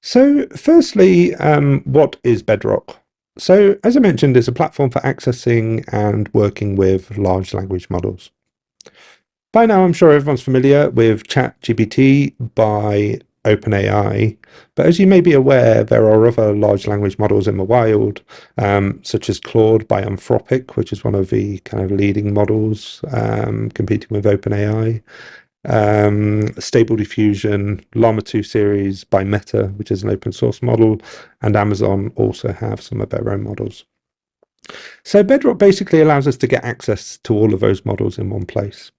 So, firstly, what is Bedrock? So, as I mentioned, it's a platform for accessing and working with large language models. By now, I'm sure everyone's familiar with ChatGPT by OpenAI, but as you may be aware, there are other large language models in the wild, such as Claude by Anthropic, which is one of the kind of leading models competing with OpenAI. Stable Diffusion, Llama 2 series by Meta, which is an open source model, and Amazon also have some of their own models. So Bedrock basically allows us to get access to all of those models in one place.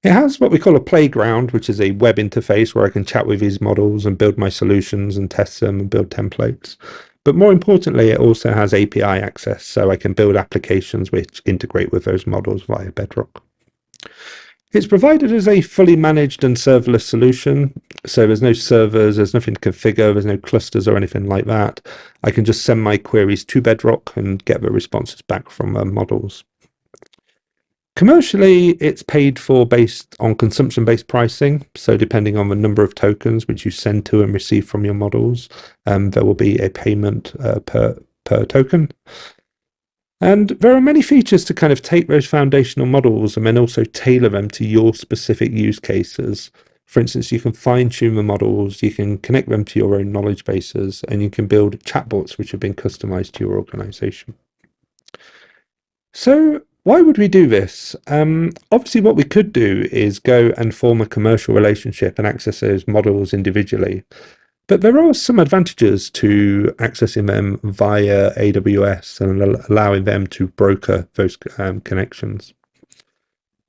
It has what we call a playground, which is a web interface where I can chat with these models and build my solutions and test them and build templates. But more importantly, it also has API access, so I can build applications which integrate with those models via Bedrock. It's provided as a fully managed and serverless solution, so there's no servers, there's nothing to configure, there's no clusters or anything like that. I can just send my queries to Bedrock and get the responses back from models. Commercially, it's paid for based on consumption-based pricing, so depending on the number of tokens which you send to and receive from your models, there will be a payment per token. And there are many features to kind of take those foundational models and then also tailor them to your specific use cases. For instance, you can fine tune the models, you can connect them to your own knowledge bases, and you can build chatbots which have been customized to your organization. So why would we do this? Obviously, what we could do is go and form a commercial relationship and access those models individually. But there are some advantages to accessing them via AWS and allowing them to broker those connections.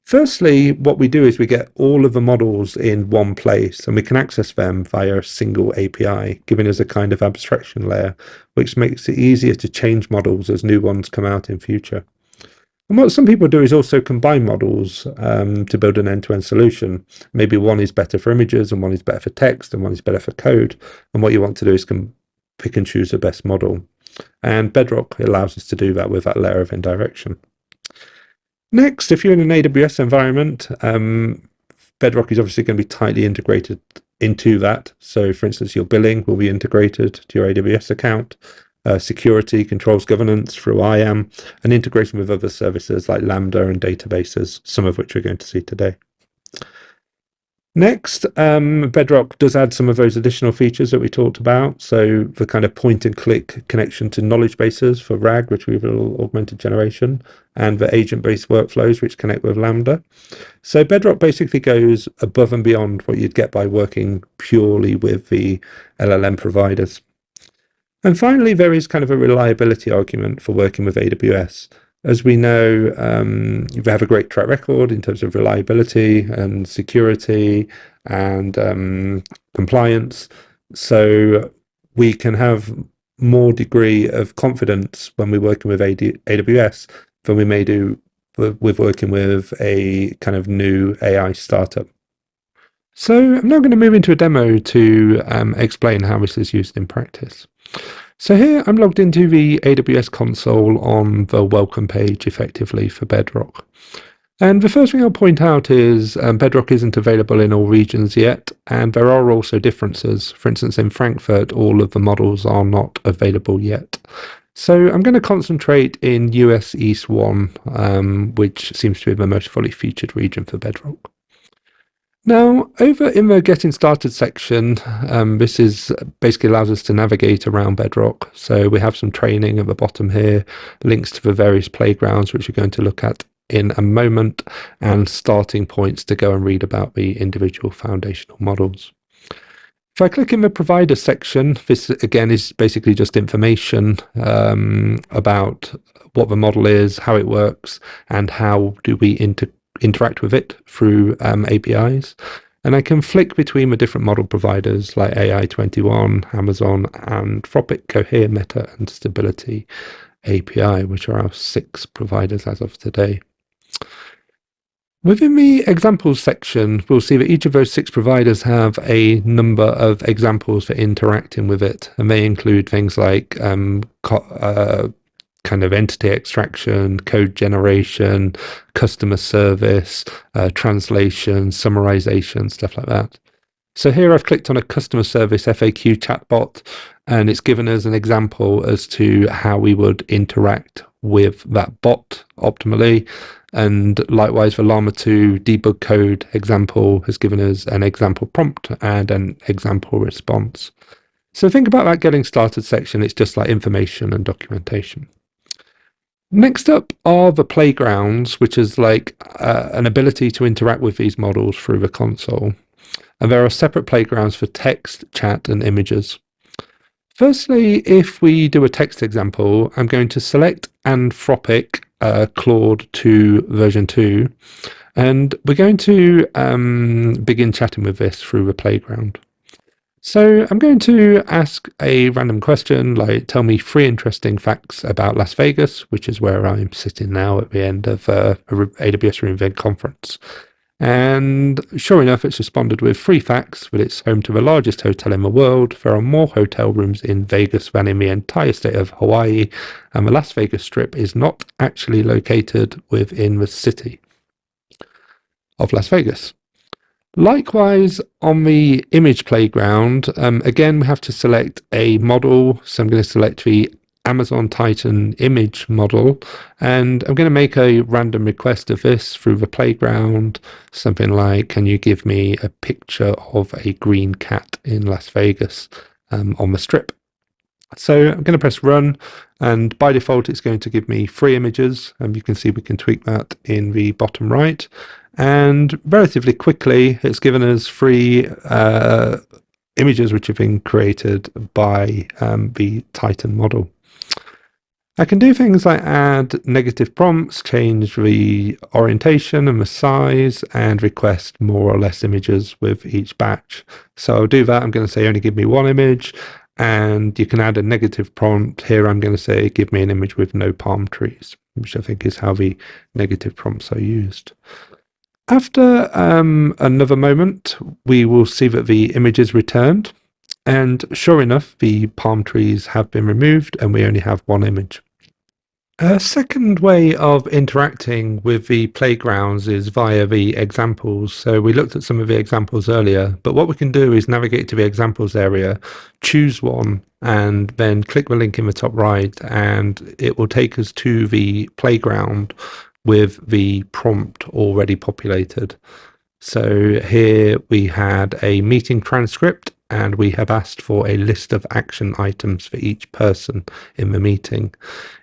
Firstly, what we do is we get all of the models in one place and we can access them via a single API, giving us a kind of abstraction layer, which makes it easier to change models as new ones come out in future. And what some people do is also combine models to build an end-to-end solution. Maybe one is better for images and one is better for text and one is better for code. And what you want to do is pick and choose the best model. And Bedrock allows us to do that with that layer of indirection. Next, if you're in an AWS environment, Bedrock is obviously going to be tightly integrated into that. So for instance, your billing will be integrated to your AWS account. Security, controls, governance through IAM, and integration with other services like Lambda and databases, some of which we're going to see today. Next, Bedrock does add some of those additional features that we talked about. So the kind of point and click connection to knowledge bases for RAG, retrieval augmented generation, and the agent-based workflows which connect with Lambda. So Bedrock basically goes above and beyond what you'd get by working purely with the LLM providers. And finally, there is kind of a reliability argument for working with AWS. As we know, you have a great track record in terms of reliability and security and compliance. So we can have more degree of confidence when we're working with AWS than we may do with working with a kind of new AI startup. So I'm now going to move into a demo to explain how this is used in practice. So here I'm logged into the AWS console on the welcome page effectively for Bedrock. And the first thing I'll point out is Bedrock isn't available in all regions yet, and there are also differences. For instance, in Frankfurt, all of the models are not available yet. So I'm going to concentrate in US East 1, which seems to be the most fully featured region for Bedrock. Now, over in the Getting Started section, this is basically allows us to navigate around Bedrock. So we have some training at the bottom here, links to the various playgrounds, which we're going to look at in a moment, and starting points to go and read about the individual foundational models. If I click in the provider section, this again is basically just information about what the model is, how it works, and how do we interact with it through APIs. And I can flick between the different model providers like AI21, Amazon, Anthropic, Cohere, Meta, and Stability API, which are our 6 providers as of today. Within the examples section, we'll see that each of those 6 providers have a number of examples for interacting with it, and they include things like kind of entity extraction, code generation, customer service, translation, summarization, stuff like that. So here I've clicked on a customer service FAQ chatbot, and it's given us an example as to how we would interact with that bot optimally. And likewise for Llama 2 debug code example has given us an example prompt and an example response. So think about that getting started section. It's just like information and documentation. Next up are the playgrounds, which is like an ability to interact with these models through the console. And there are separate playgrounds for text, chat, and images. Firstly, if we do a text example, I'm going to select Anthropic Claude 2 version 2, and we're going to begin chatting with this through the playground. So I'm going to ask a random question like, tell me 3 interesting facts about Las Vegas, which is where I'm sitting now at the end of a AWS reInvent conference. And sure enough, it's responded with 3 facts that it's home to the largest hotel in the world. There are more hotel rooms in Vegas than in the entire state of Hawaii, and the Las Vegas Strip is not actually located within the city of Las Vegas. Likewise, on the image playground, again, we have to select a model. So I'm going to select the Amazon Titan image model, and I'm going to make a random request of this through the playground. Something like, can you give me a picture of a green cat in Las Vegas on the strip? So I'm going to press run, and by default it's going to give me 3 images, and you can see we can tweak that in the bottom right. And relatively quickly it's given us 3 images which have been created by the Titan model. I can do things like add negative prompts, change the orientation and the size, and request more or less images with each batch. So I'll do that. I'm going to say only give me 1 image, and you can add a negative prompt. Here I'm going to say give me an image with no palm trees, which I think is how the negative prompts are used. After another moment, we will see that the image is returned, and sure enough, the palm trees have been removed and we only have 1 image. A second way of interacting with the playgrounds is via the examples. So we looked at some of the examples earlier, but what we can do is navigate to the examples area, choose one, and then click the link in the top right, and it will take us to the playground with the prompt already populated. So here we had a meeting transcript, and we have asked for a list of action items for each person in the meeting.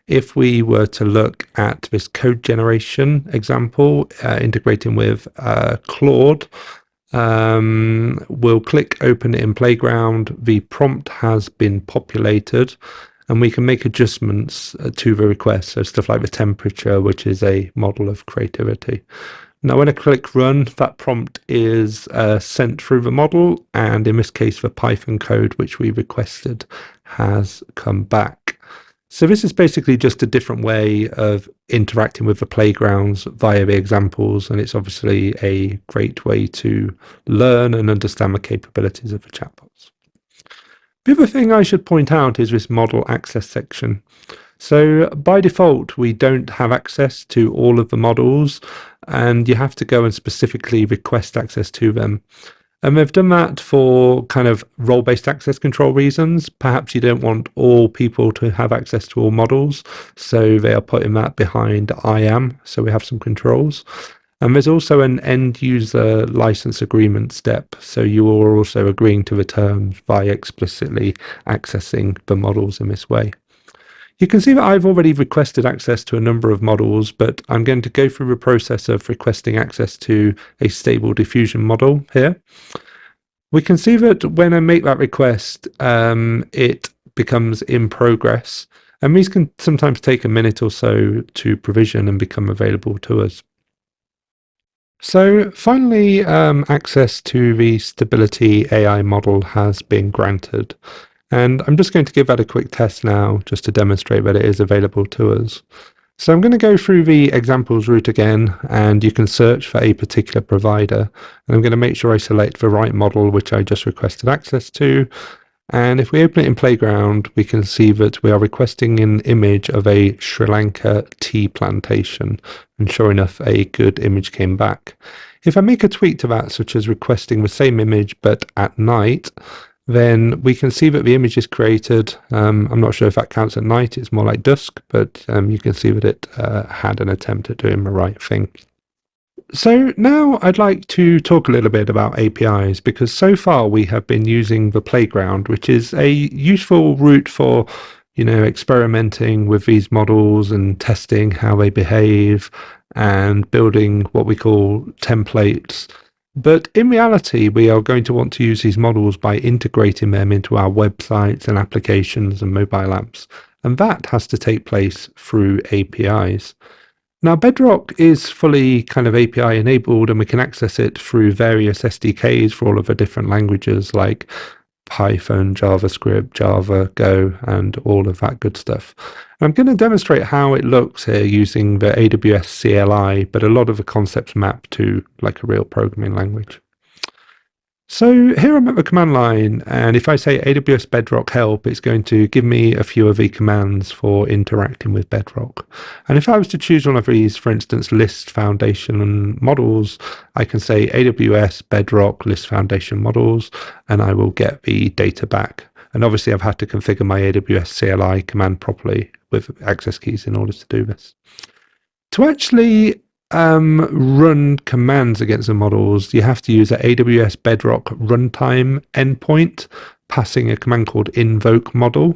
If we were to look at this code generation example, integrating with Claude, we'll click open it in Playground. The prompt has been populated, and we can make adjustments to the request. So stuff like the temperature, which is a model of creativity. Now, when I click run, that prompt is sent through the model, and in this case, the Python code which we requested has come back. So this is basically just a different way of interacting with the playgrounds via the examples, and it's obviously a great way to learn and understand the capabilities of the chatbots. The other thing I should point out is this model access section. So by default, we don't have access to all of the models, and you have to go and specifically request access to them. And they've done that for kind of role-based access control reasons. Perhaps you don't want all people to have access to all models, so they are putting that behind I am, so we have some controls. And there's also an end user license agreement step, so you are also agreeing to the terms by explicitly accessing the models in this way. You can see that I've already requested access to a number of models, but I'm going to go through the process of requesting access to a stable diffusion model here. We can see that when I make that request, it becomes in progress, and these can sometimes take a minute or so to provision and become available to us. So finally, access to the stability AI model has been granted. And I'm just going to give that a quick test now, just to demonstrate that it is available to us. So I'm going to go through the examples route again, and you can search for a particular provider. And I'm going to make sure I select the right model, which I just requested access to. And if we open it in Playground, we can see that we are requesting an image of a Sri Lanka tea plantation. And sure enough, a good image came back. If I make a tweak to that, such as requesting the same image but at night, then we can see that the image is created. I'm not sure if that counts at night, it's more like dusk, but you can see that it had an attempt at doing the right thing. So now I'd like to talk a little bit about APIs, because so far we have been using the Playground, which is a useful route for, experimenting with these models and testing how they behave and building what we call templates. But in reality, we are going to want to use these models by integrating them into our websites and applications and mobile apps. And that has to take place through APIs. Now, Bedrock is fully kind of API enabled, and we can access it through various SDKs for all of the different languages like Python, JavaScript, Java, Go, and all of that good stuff. And I'm going to demonstrate how it looks here using the AWS CLI, but a lot of the concepts map to like a real programming language. So here I'm at the command line, and if I say AWS Bedrock help, it's going to give me a few of the commands for interacting with Bedrock. And if I was to choose one of these, for instance, list foundation and models, I can say AWS Bedrock list foundation models, and I will get the data back. And obviously I've had to configure my AWS CLI command properly with access keys in order to do this. To actually run commands against the models, you have to use an AWS Bedrock runtime endpoint, passing a command called invoke model.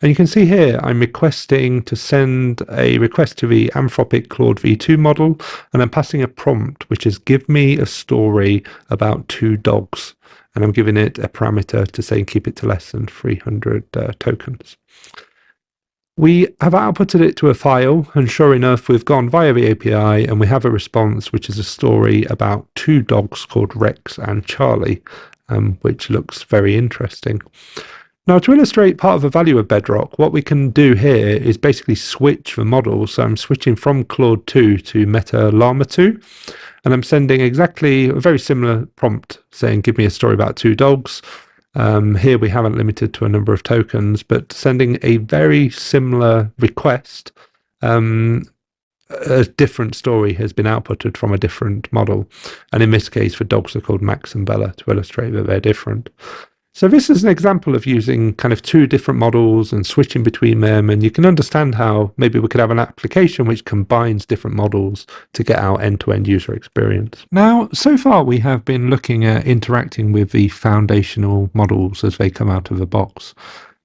And you can see here, I'm requesting to send a request to the Anthropic Claude v2 model, and I'm passing a prompt, which is give me a story about 2 dogs. And I'm giving it a parameter to say keep it to less than 300 tokens. We have outputted it to a file, and sure enough, we've gone via the API and we have a response, which is a story about 2 dogs called Rex and Charlie, which looks very interesting. Now, to illustrate part of the value of Bedrock, what we can do here is basically switch the model. So I'm switching from Claude 2 to Meta Llama 2, and I'm sending exactly a very similar prompt saying, give me a story about 2 dogs. Here we haven't limited to a number of tokens, but sending a very similar request. A different story has been outputted from a different model. And in this case, the dogs are called Max and Bella, to illustrate that they're different. So this is an example of using kind of 2 different models and switching between them. And you can understand how maybe we could have an application which combines different models to get our end-to-end user experience. Now, so far we have been looking at interacting with the foundational models as they come out of the box.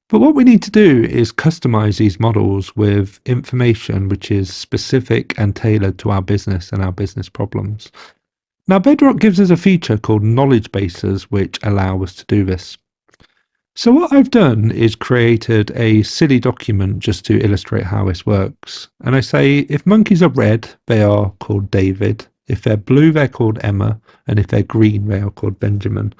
But what we need to do is customize these models with information which is specific and tailored to our business and our business problems. Now, Bedrock gives us a feature called knowledge bases which allow us to do this. So what I've done is created a silly document just to illustrate how this works. And I say, if monkeys are red, they are called David. If they're blue, they're called Emma. And if they're green, they are called Benjamin.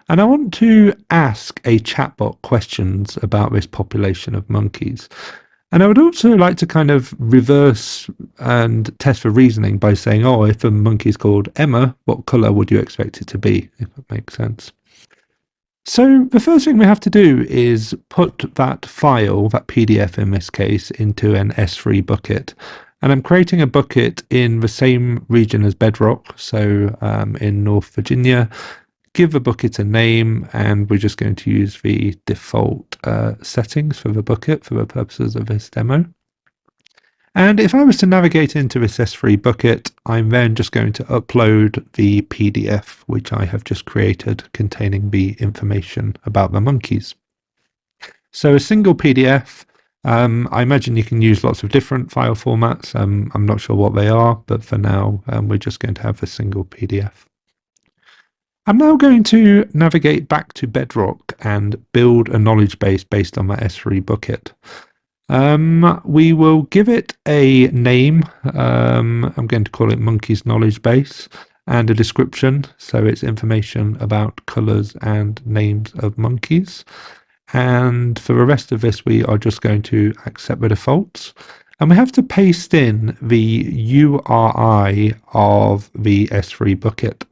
And I want to ask a chatbot questions about this population of monkeys. And I would also like to kind of reverse and test for reasoning by saying, oh, if a monkey is called Emma, what colour would you expect it to be, if that makes sense? So the first thing we have to do is put that file, that PDF in this case, into an S3 bucket. And I'm creating a bucket in the same region as Bedrock, so in North Virginia. Give the bucket a name, and we're just going to use the default settings for the bucket for the purposes of this demo. And if I was to navigate into this S3 bucket, I'm then just going to upload the PDF, which I have just created containing the information about the monkeys. So a single PDF, I imagine you can use lots of different file formats. I'm not sure what they are, but for now, we're just going to have a single PDF. I'm now going to navigate back to Bedrock and build a knowledge base based on that S3 bucket. We will give it a name. I'm going to call it Monkeys Knowledge Base, and a description. So it's information about colours and names of monkeys. And for the rest of this, we are just going to accept the defaults. And we have to paste in the URI of the S3 bucket.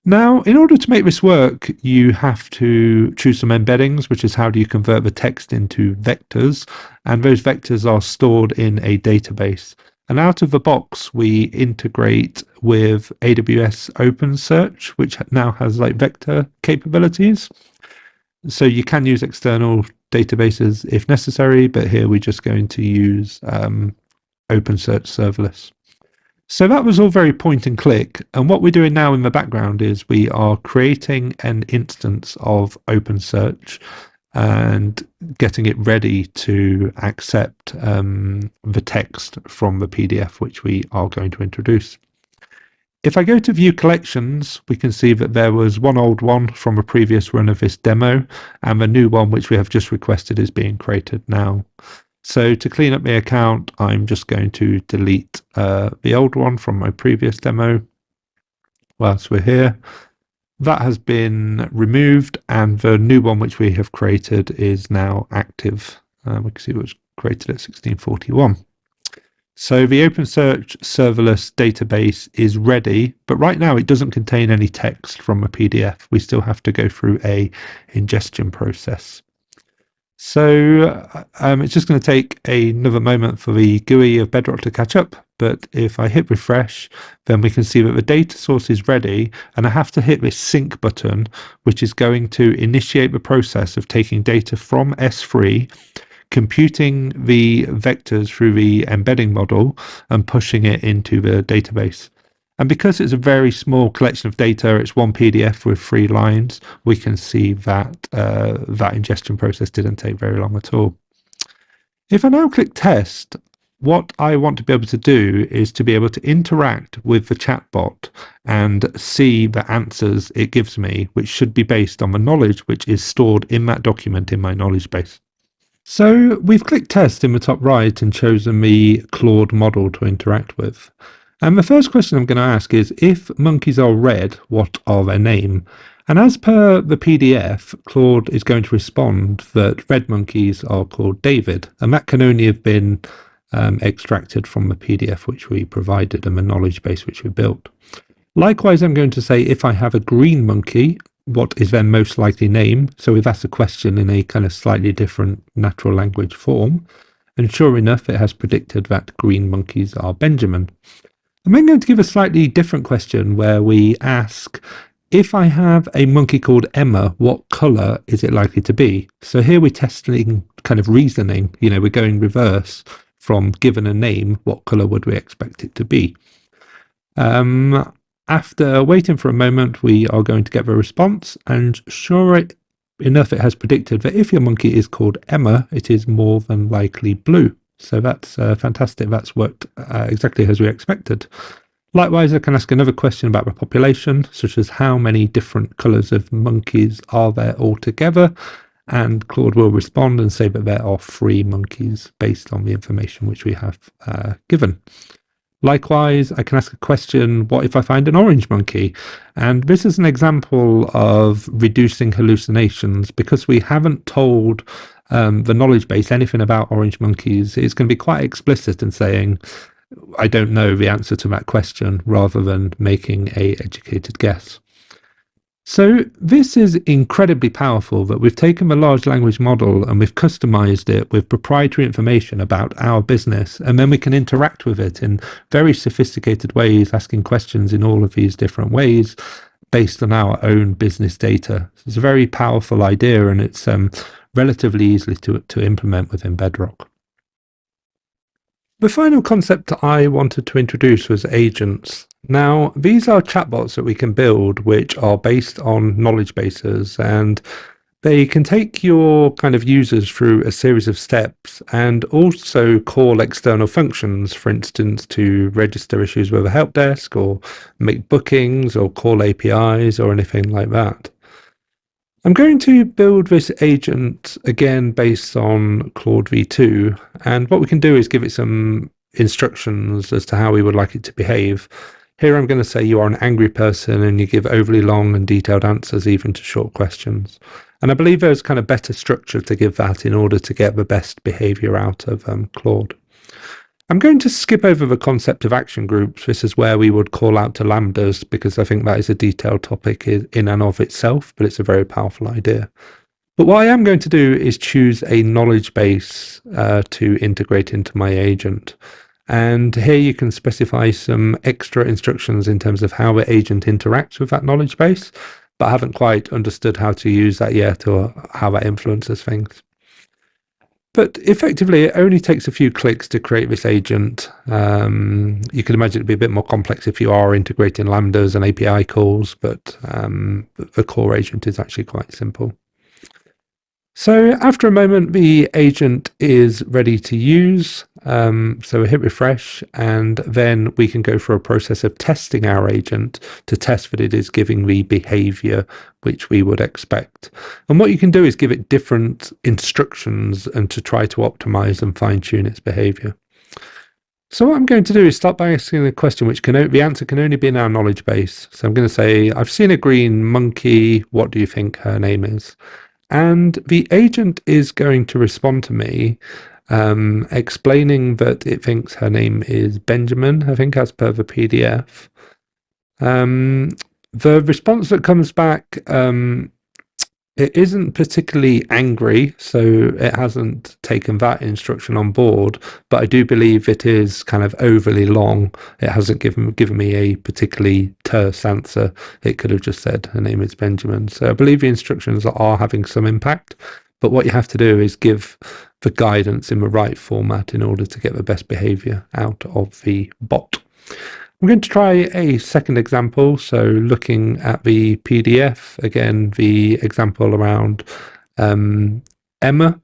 Now, in order to make this work, you have to choose some embeddings, which is how do you convert the text into vectors, and those vectors are stored in a database. And out of the box, we integrate with AWS OpenSearch, which now has like vector capabilities. So you can use external databases if necessary, but here we're just going to use OpenSearch serverless. So that was all very point and click. And what we're doing now in the background is we are creating an instance of OpenSearch and getting it ready to accept the text from the PDF, which we are going to introduce. If I go to view collections, we can see that there was one old one from a previous run of this demo, and the new one, which we have just requested, is being created now. So to clean up the account, I'm just going to delete the old one from my previous demo whilst we're here. That has been removed, and the new one which we have created is now active. We can see it was created at 1641. So the OpenSearch serverless database is ready, but right now it doesn't contain any text from a PDF. We still have to go through a ingestion process. So it's just going to take another moment for the GUI of Bedrock to catch up. But if I hit refresh, then we can see that the data source is ready, and I have to hit this sync button, which is going to initiate the process of taking data from S3, computing the vectors through the embedding model, and pushing it into the database. And because it's a very small collection of data, it's one PDF with 3 lines, we can see that that ingestion process didn't take very long at all. If I now click test, what I want to be able to do is to be able to interact with the chatbot and see the answers it gives me, which should be based on the knowledge which is stored in that document in my knowledge base. So we've clicked test in the top right and chosen the Claude model to interact with. And the first question I'm going to ask is, if monkeys are red, what are their name? And as per the PDF, Claude is going to respond that red monkeys are called David, and that can only have been extracted from the PDF which we provided and the knowledge base which we built. Likewise, I'm going to say, if I have a green monkey, what is their most likely name? So we've asked a question in a kind of slightly different natural language form, and sure enough, it has predicted that green monkeys are Benjamin. I'm then going to give a slightly different question where we ask, if I have a monkey called Emma, what colour is it likely to be? So here we're testing kind of reasoning, we're going reverse from given a name, what colour would we expect it to be? After waiting for a moment, we are going to get the response, and sure enough, it has predicted that if your monkey is called Emma, it is more than likely blue. So that's fantastic. That's worked exactly as we expected. Likewise, I can ask another question about the population, such as how many different colours of monkeys are there altogether? And Claude will respond and say that there are 3 monkeys based on the information which we have given. Likewise, I can ask a question, what if I find an orange monkey? And this is an example of reducing hallucinations. Because we haven't told the knowledge base anything about orange monkeys, it's going to be quite explicit in saying, I don't know the answer to that question, rather than making an educated guess. So this is incredibly powerful, that we've taken the large language model and we've customized it with proprietary information about our business, and then we can interact with it in very sophisticated ways, asking questions in all of these different ways based on our own business data. So it's a very powerful idea, and it's relatively easily to implement within Bedrock. The final concept I wanted to introduce was agents. Now, these are chatbots that we can build which are based on knowledge bases, and they can take your kind of users through a series of steps and also call external functions, for instance, to register issues with a help desk or make bookings or call APIs or anything like that. I'm going to build this agent again based on Claude v2, and what we can do is give it some instructions as to how we would like it to behave. Here I'm going to say you are an angry person and you give overly long and detailed answers even to short questions. And I believe there's kind of better structure to give that in order to get the best behavior out of Claude. I'm going to skip over the concept of action groups. This is where we would call out to lambdas, because I think that is a detailed topic in and of itself, but it's a very powerful idea. But what I am going to do is choose a knowledge base to integrate into my agent. And here you can specify some extra instructions in terms of how the agent interacts with that knowledge base, but I haven't quite understood how to use that yet or how that influences things. But effectively, it only takes a few clicks to create this agent. You can imagine it'd be a bit more complex if you are integrating lambdas and API calls, but the core agent is actually quite simple. So after a moment, the agent is ready to use. So we hit refresh, and then we can go through a process of testing our agent to test that it is giving the behavior which we would expect. And what you can do is give it different instructions and to try to optimize and fine tune its behavior. So what I'm going to do is start by asking a question which the answer can only be in our knowledge base. So I'm going to say, I've seen a green monkey. What do you think her name is? And the agent is going to respond to me explaining that it thinks her name is Benjamin, I think, as per the PDF. The response that comes back, it isn't particularly angry, so it hasn't taken that instruction on board, but I do believe it is kind of overly long. It hasn't given me a particularly terse answer. It could have just said her name is Benjamin. So I believe the instructions are having some impact, but what you have to do is give the guidance in the right format in order to get the best behavior out of the bot. I'm going to try a second example. So looking at the PDF, again, the example around Emma.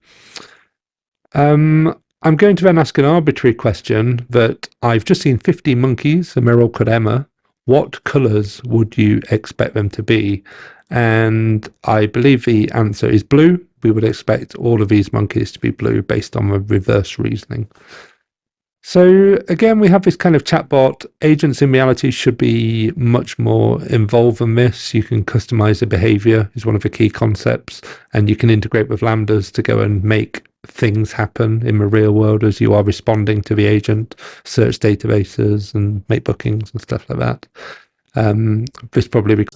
I'm going to then ask an arbitrary question that I've just seen 50 monkeys and they're all called Emma. What colours would you expect them to be? And I believe the answer is blue. We would expect all of these monkeys to be blue based on the reverse reasoning. So again, we have this kind of chatbot. Agents in reality should be much more involved than this. You can customize the behavior is one of the key concepts, and you can integrate with lambdas to go and make things happen in the real world as you are responding to the agent, search databases and make bookings and stuff like that. This probably